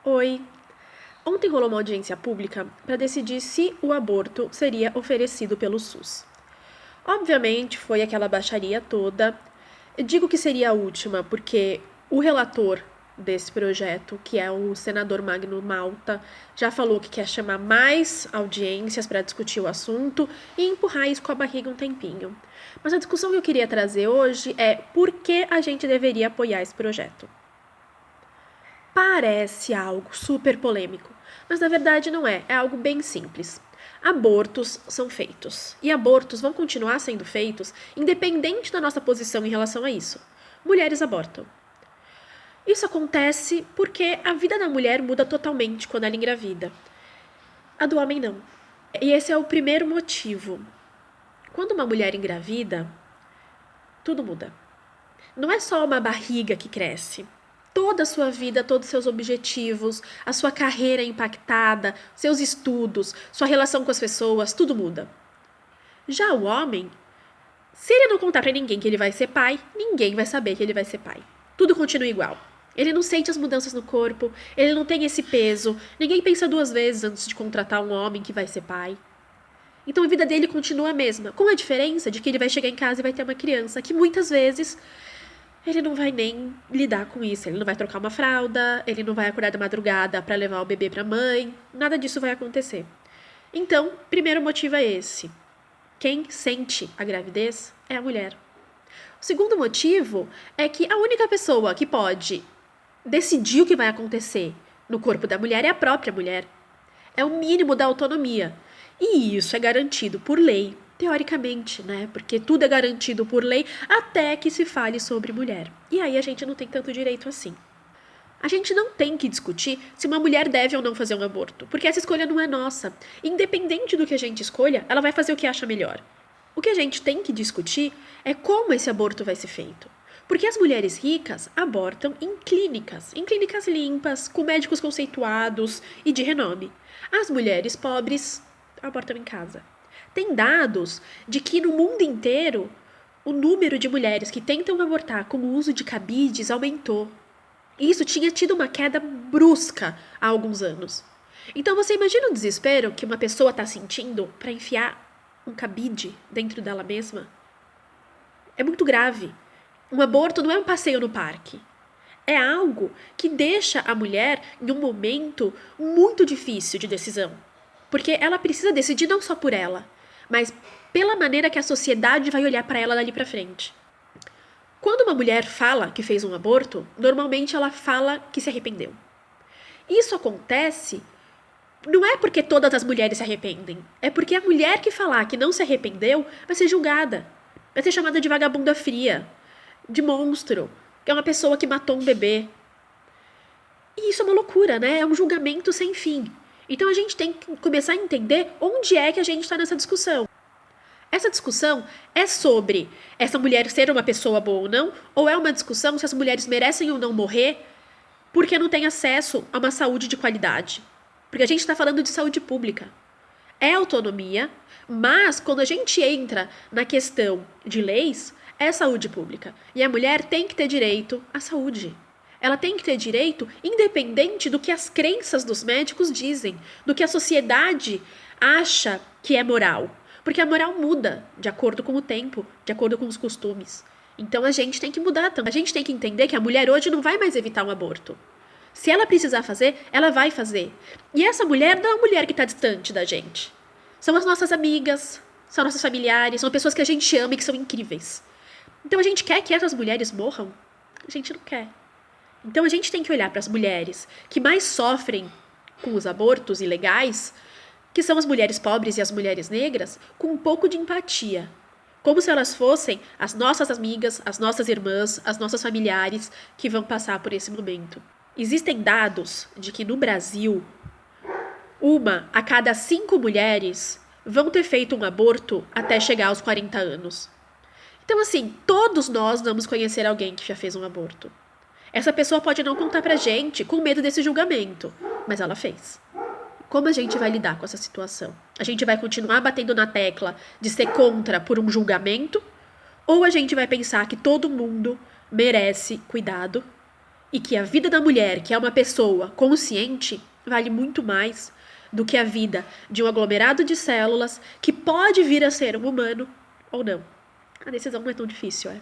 Oi! Ontem rolou uma audiência pública para decidir se o aborto seria oferecido pelo SUS. Obviamente foi aquela baixaria toda. Eu digo que seria a última porque o relator desse projeto, que é o senador Magno Malta, já falou que quer chamar mais audiências para discutir o assunto e empurrar isso com a barriga um tempinho. Mas a discussão que eu queria trazer hoje é por que a gente deveria apoiar esse projeto. Parece algo super polêmico, mas na verdade não é, é algo bem simples. Abortos são feitos, e abortos vão continuar sendo feitos independente da nossa posição em relação a isso. Mulheres abortam. Isso acontece porque a vida da mulher muda totalmente quando ela engravida. A do homem não. E esse é o primeiro motivo. Quando uma mulher engravida, tudo muda. Não é só uma barriga que cresce. Toda a sua vida, todos os seus objetivos, a sua carreira impactada, seus estudos, sua relação com as pessoas, tudo muda. Já o homem, se ele não contar pra ninguém que ele vai ser pai, ninguém vai saber que ele vai ser pai. Tudo continua igual. Ele não sente as mudanças no corpo, ele não tem esse peso, ninguém pensa duas vezes antes de contratar um homem que vai ser pai. Então a vida dele continua a mesma, com a diferença de que ele vai chegar em casa e vai ter uma criança que muitas vezes ele não vai nem lidar com isso. Ele não vai trocar uma fralda, ele não vai acordar da madrugada para levar o bebê para a mãe, nada disso vai acontecer. Então, primeiro motivo é esse. Quem sente a gravidez é a mulher. O segundo motivo é que a única pessoa que pode decidir o que vai acontecer no corpo da mulher é a própria mulher. É o mínimo da autonomia. E isso é garantido por lei. Teoricamente, né? Porque tudo é garantido por lei até que se fale sobre mulher. E aí a gente não tem tanto direito assim. A gente não tem que discutir se uma mulher deve ou não fazer um aborto, porque essa escolha não é nossa. Independente do que a gente escolha, ela vai fazer o que acha melhor. O que a gente tem que discutir é como esse aborto vai ser feito. Porque as mulheres ricas abortam em clínicas limpas, com médicos conceituados e de renome. As mulheres pobres abortam em casa. Tem dados de que no mundo inteiro o número de mulheres que tentam abortar com o uso de cabides aumentou. E isso tinha tido uma queda brusca há alguns anos. Então você imagina o desespero que uma pessoa está sentindo para enfiar um cabide dentro dela mesma? É muito grave. Um aborto não é um passeio no parque. É algo que deixa a mulher em um momento muito difícil de decisão. Porque ela precisa decidir não só por ela, mas pela maneira que a sociedade vai olhar para ela dali para frente. Quando uma mulher fala que fez um aborto, normalmente ela fala que se arrependeu. Isso acontece não é porque todas as mulheres se arrependem, é porque a mulher que falar que não se arrependeu vai ser julgada, vai ser chamada de vagabunda fria, de monstro, que é uma pessoa que matou um bebê. E isso é uma loucura, né? É um julgamento sem fim. Então a gente tem que começar a entender onde é que a gente está nessa discussão. Essa discussão é sobre essa mulher ser uma pessoa boa ou é uma discussão se as mulheres merecem ou não morrer porque não têm acesso a uma saúde de qualidade. Porque a gente está falando de saúde pública. É autonomia, mas quando a gente entra na questão de leis, é saúde pública. E a mulher tem que ter direito à saúde. Ela tem que ter direito independente do que as crenças dos médicos dizem, do que a sociedade acha que é moral. Porque a moral muda de acordo com o tempo, de acordo com os costumes. Então a gente tem que mudar também. A gente tem que entender que a mulher hoje não vai mais evitar um aborto. Se ela precisar fazer, ela vai fazer. E essa mulher não é uma mulher que está distante da gente. São as nossas amigas, são nossos familiares, são pessoas que a gente ama e que são incríveis. Então a gente quer que essas mulheres morram? A gente não quer. Então a gente tem que olhar para as mulheres que mais sofrem com os abortos ilegais, que são as mulheres pobres e as mulheres negras, com um pouco de empatia. Como se elas fossem as nossas amigas, as nossas irmãs, as nossas familiares que vão passar por esse momento. Existem dados de que no Brasil, 1 a cada 5 mulheres vão ter feito um aborto até chegar aos 40 anos. Então, assim, todos nós vamos conhecer alguém que já fez um aborto. Essa pessoa pode não contar pra gente com medo desse julgamento, mas ela fez. Como a gente vai lidar com essa situação? A gente vai continuar batendo na tecla de ser contra por um julgamento? Ou a gente vai pensar que todo mundo merece cuidado e que a vida da mulher, que é uma pessoa consciente, vale muito mais do que a vida de um aglomerado de células que pode vir a ser um humano ou não. A decisão não é tão difícil, é?